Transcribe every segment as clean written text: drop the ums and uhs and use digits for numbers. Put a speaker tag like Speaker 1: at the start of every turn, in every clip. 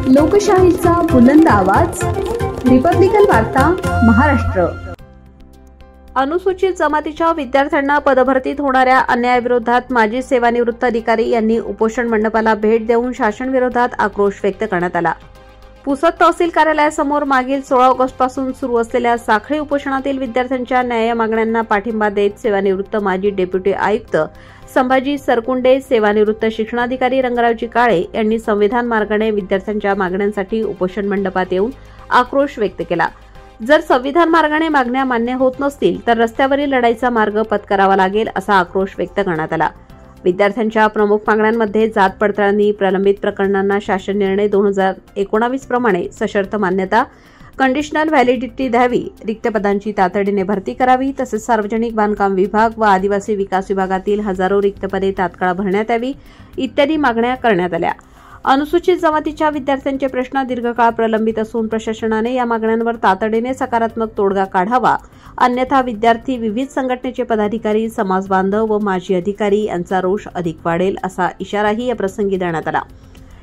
Speaker 1: लोकशाहीचा बुलंद आवाज, रिपब्लिकन वार्ता महाराष्ट्र। अनुसूचित जमातीच्या विद्यार्थ्यांना पदभरतीत होणाऱ्या अन्यायाविरोधात माजी सेवानिवृत्त अधिकारी यांनी उपोषण मंडपाला भेट देऊन शासन विरोधात आक्रोश व्यक्त करण्यात आला। पुसद तहसील कार्यालयासमोर मागील 16 ऑगस्टपासून सुरू असलेल्या साखळी उपोषणातील विद्यार्थ्यांच्या न्याय मागण्यांना पाठिंबा देत सेवानिवृत्त माजी डेप्युटी आयुक्त संभाजी सरकुंडे, सेवानिवृत्त शिक्षणाधिकारी रंगरावजी काळे यांनी संविधान मार्गाने विद्यार्थ्यांच्या मागण्यांसाठी उपोषण मंडपात येऊन आक्रोश व्यक्त केला। जर संविधान मार्गाने मागण्या मान्य होत नसतील तर रस्त्यावरील लढाईचा मार्ग पत्करावा लागेल असा आक्रोश व्यक्त करण्यात आला। विद्यार्थ्यांच्या प्रमुख मागण्यांमध्ये जात पडताळणी, प्रलंबित प्रकरणांना शासन निर्णय 2019 प्रमाणे सशर्त मान्यता, कंडिशनल व्हॅलिडिटी द्यावी, रिक्त पदांची तातडीने भरती करावी, तसेच सार्वजनिक बांधकाम विभाग व आदिवासी विकास विभागातील हजारो रिक्त पदे तात्काळ भरण्यात यावी इत्यादी मागण्या करण्यात आल्या। अनुसूचित जमातीच्या विद्यार्थ्यांचे प्रश्न दीर्घकाळ प्रलंबित असून प्रशासनाने या मागण्यांवर तातडीने सकारात्मक तोडगा काढावा, अन्यथा विद्यार्थी, विविध संघटनेचे पदाधिकारी, समाज बांधव व माजी अधिकारी यांचा रोष अधिक वाढेल असा इशाराही या प्रसंगी देण्यात आला।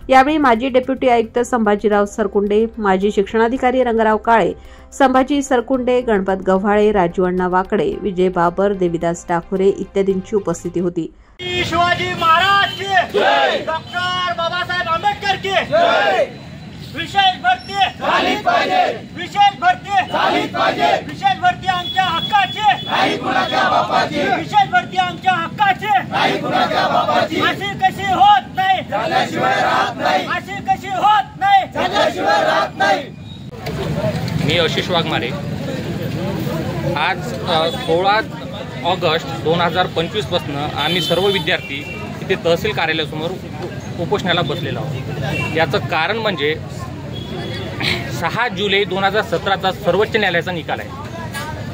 Speaker 1: यावेळी माजी डेप्युटी आयुक्त संभाजीराव सरकुंडे, माजी शिक्षणाधिकारी रंगराव काळे, संभाजी सरकुंडे, गणपत गव्हाळे, राजू अण्णा वाकडे, विजय बाबर, देविदास डाखोरे इत्यादींची उपस्थिती होती।
Speaker 2: शिवाजी महाराज की जय, डॉक्टर बाबासाहेब आंबेडकर की जय। विशेष भरती झालीच पाहिजे, विशेष भरती झालीच पाहिजे, विशेष भरती आमच्या हक्काची नाही कुणाच्या बापाची, विशेष भरती आमच्या हक्काची नाही कुणाच्या बापाची। अशी कशी होत नाही झाल्याशिवाय राहत नाही, अशी कशी होत नाही झाल्याशिवाय राहत नाही।
Speaker 3: मी आशिष वाघमारे। आज 16 ऑगस्ट 2025 पासून आम्ही सर्व विद्यार्थी इथे तहसील कार्यालयासमोर उपोषणाला बसलेलो आहोत। याचं कारण म्हणजे 6 जुलै 2017चा सर्वोच्च न्यायालयाचा निकाल आहे।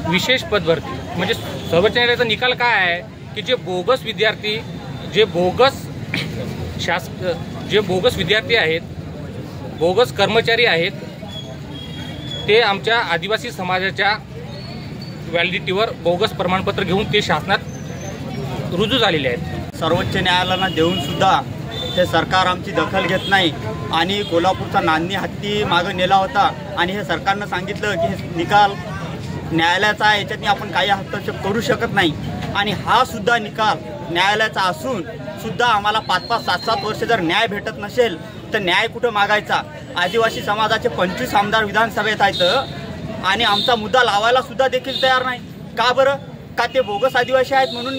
Speaker 3: विशेष पदभरती म्हणजे सर्वोच्च न्यायालयाचा निकाल काय आहे की जे बोगस विद्यार्थी, जे बोगस विद्यार्थी आहेत, बोगस कर्मचारी आहेत, ते आमच्या आदिवासी समाजाच्या व्हॅलिडिटीवर बोगस प्रमाणपत्र घेऊन ते शासनात रुजू झालेले आहेत।
Speaker 2: सर्वोच्च न्यायालयाला देऊन सुद्धा हे सरकार आमची दखल घेत नाही आणि कोल्हापूरचा नांदी हत्ती मागे नेला होता आणि हे सरकारनं सांगितलं की हे निकाल न्यायालयाचा आहे, याच्यातनी आपण काही हस्तक्षेप करू शकत नाही। आणि हा सुद्धा निकाल न्यायालयाचा असून सुद्धा आम्हाला 5-5, 7-7 वर्ष जर न्याय भेटत नसेल तर न्याय कुठं मागायचा। आदिवासी समाजाचे 25 आमदार विधानसभेत आहेत आणि आमचा मुद्दा लावायला सुद्धा देखील तयार नाही। का बरं? का ते बोगस आदिवासी आहेत म्हणून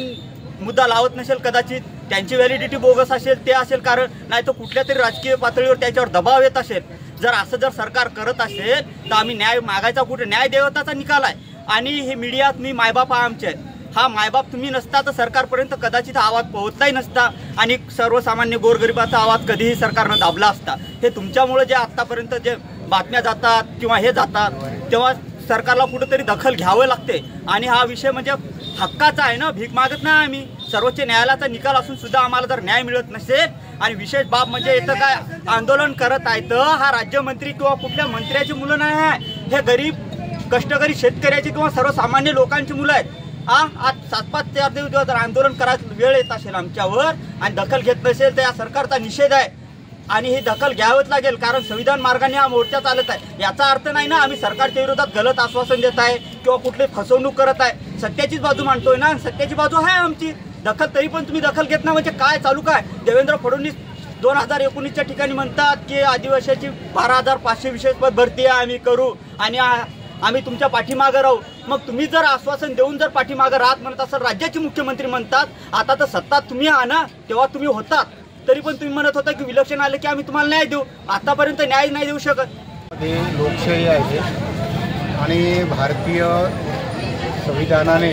Speaker 2: मुद्दा लावत नसेल, कदाचित त्यांची व्हॅलिडिटी बोगस असेल, ते असेल कारण, नाही तर कुठल्या तरी राजकीय पातळीवर त्याच्यावर दबाव येत असेल। जर सरकार करत असेल तर आम्ही न्याय मागायचा कुठे? न्याय देवताचा निकाल आहे आणि हे मीडिया तुम्ही मायबाप आमचे आहेत, हा मायबाप तुम्ही नसता तर सरकारपर्यंत कदाचित आवाज पोहोचलाही नसता आणि सर्वसामान्य गोरगरिबाचा आवाज कधीही सरकारनं दाबला असता। हे तुमच्यामुळे जे आत्तापर्यंत जे बातम्या जातात किंवा हे जातात तेव्हा सरकारला कुठेतरी दखल घ्यावं लागते आणि हा विषय म्हणजे हक्काचा आहे ना, भीक मागत नाही आम्ही। सर्वोच्च न्यायालयाचा निकाल असून सुद्धा आम्हाला जर न्याय मिळत नसेल आणि विशेष बाब म्हणजे इथं काय आंदोलन करत आहे तर हा राज्यमंत्री किंवा कुठल्या मंत्र्याची मुलं नाही आहे, हे गरीब कष्टकरी शेतकऱ्याची किंवा सर्वसामान्य लोकांची मुलं आहेत। आज 7-5-4 दिवस जर आंदोलन करायचं वेळ येत असेल आमच्यावर आणि दखल घेत नसेल तर या सरकारचा निषेध आहे आणि ही दखल घ्यावंच लागेल कारण संविधान मार्गाने हा मोर्चा चालत आहे। याचा अर्थ नाही ना आम्ही सरकारच्या विरोधात गलत आश्वासन देत आहे किंवा कुठली फसवणूक करत आहे, सत्याचीच बाजू मांडतोय ना, सत्याची बाजू आहे आमची। दखल तरी पण तुम्ही दखल घेत नाही म्हणजे काय चालू काय? देवेंद्र फडणवीस 2019च्या ठिकाणी म्हणतात की आदिवासीची 12,500 विशेष पद भरती आहे आम्ही करू आणि आम्ही तुमच्या पाठीमागे राहू। मग तुम्ही जर आश्वासन देऊन जर पाठीमागे राहत म्हणत असाल, राज्याचे मुख्यमंत्री म्हणतात आता तर सत्ता तुम्ही आहा ना, तेव्हा तुम्ही होतात, तरी पण तुम्ही म्हणत होता की विलक्षण आले की आम्ही तुम्हाला न्याय देऊ, आतापर्यंत न्याय नाही देऊ शकत।
Speaker 4: लोकशाही आहे आणि भारतीय संविधानाने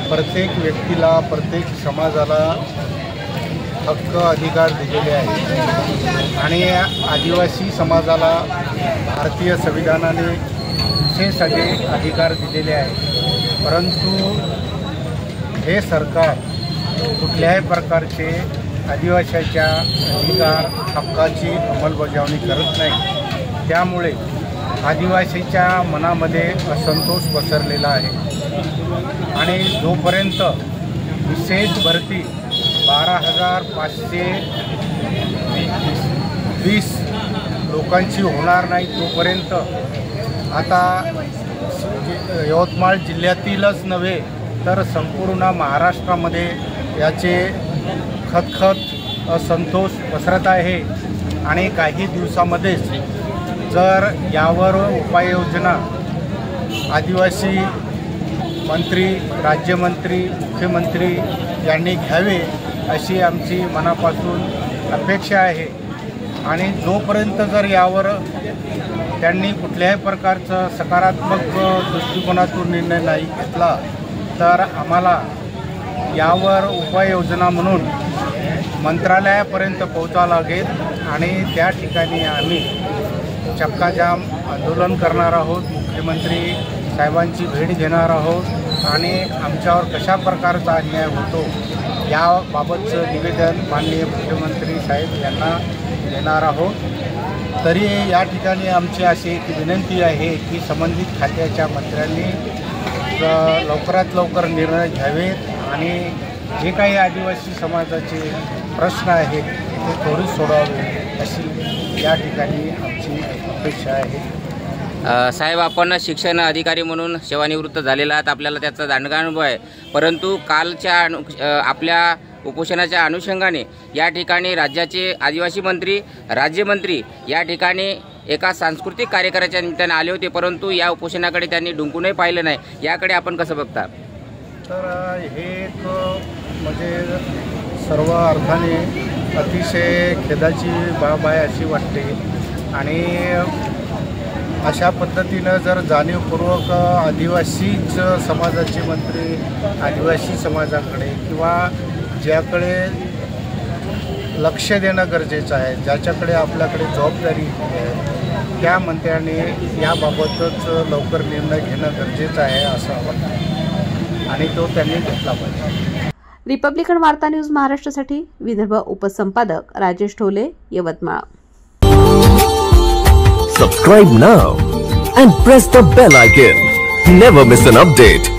Speaker 4: प्रत्येक व्यक्तीला, प्रत्येक समाजाला हक्क अधिकार दिलेले आहेत आणि आदिवासी समाजाला भारतीय संविधानाने विशेष अधिकार दिलेले आहेत। परंतु हे सरकार कुठल्याही प्रकारचे आदिवासीच्या अधिकार हक्काची अंमलबजावणी करत नाही, त्यामुळे आदिवासीच्या मनामध्ये असंतोष पसरलेला आहे आणि जोपर्यंत विशेष भरती 12,520 लोकांची होणार नाही तोपर्यंत आता यवतमाळ जिल्ह्यातीलच नव्हे तर संपूर्ण महाराष्ट्रामध्ये याचे खतखत असंतोष पसरत आहे आणि काही दिवसामध्येच जर यावर उपाययोजना आदिवासी मंत्री, राज्यमंत्री, मुख्यमंत्री यांनी घ्यावे अशी आमची मनापासून अपेक्षा आहे। आणि जोपर्यंत जर यावर त्यांनी कुठल्याही प्रकारचा सकारात्मक दृष्टिकोनातून निर्णय नाही घेतला तर आम्हाला यावर उपाययोजना म्हणून मंत्रालयापर्यंत पोहोचावं लागेल आणि त्या ठिकाणी आम्ही चक्काजाम आंदोलन करणार आहोत। मुख्यमंत्री साहेबांची भेट घेणार आहोत आणि आमच्यावर कशा प्रकारचा अन्याय होतो याबाबतचं निवेदन माननीय मुख्यमंत्री साहेब यांना देणार आहोत। तरी या ठिकाणी आमची अशी एक विनंती आहे की संबंधित खात्याच्या मंत्र्यांनी लवकरात लवकर निर्णय घ्यावेत आणि जे काही आदिवासी समाजाचे प्रश्न आहेत ते त्वरित सोडवावे अशी या ठिकाणी आमची अपेक्षा आहे।
Speaker 5: साहेब, आपण शिक्षण अधिकारी म्हणून सेवानिवृत्त झालेला आहात, आपल्याला त्याचा दांडगा अनुभव आहे, परंतु कालच्या आपल्या उपोषणाच्या अनुषंगाने या ठिकाणी राज्याचे आदिवासी मंत्री, राज्यमंत्री या ठिकाणी एका सांस्कृतिक कार्यक्रमाच्या निमित्ताने आले होते, परंतु या उपोषणाकडे त्यांनी डुंकूनही पाहिलं नाही। याकडे आपण कसं बघता?
Speaker 4: तर हे एक म्हणजे सर्व अर्थाने अतिशय खेदाची बाब आहे अशी वाटते आणि अशा पद्धतीनं जर जाणीवपूर्वक आदिवासीच समाजाचे मंत्री आदिवासी समाजाकडे किंवा ज्याकडे लक्ष देणं गरजेचं आहे, ज्याच्याकडे आपल्याकडे जबाबदारी आहे त्या मंत्र्याने याबाबतच लवकर निर्णय घेणं गरजेचं आहे असं वाटतं आणि तो त्यांनी घेतला पाहिजे।
Speaker 1: रिपब्लिकन वार्ता न्यूज महाराष्ट्रासाठी Vidarbha उपसंपादक Rajesh Dhole, Yavatmal.
Speaker 6: Subscribe now and press the bell icon. Never miss an update.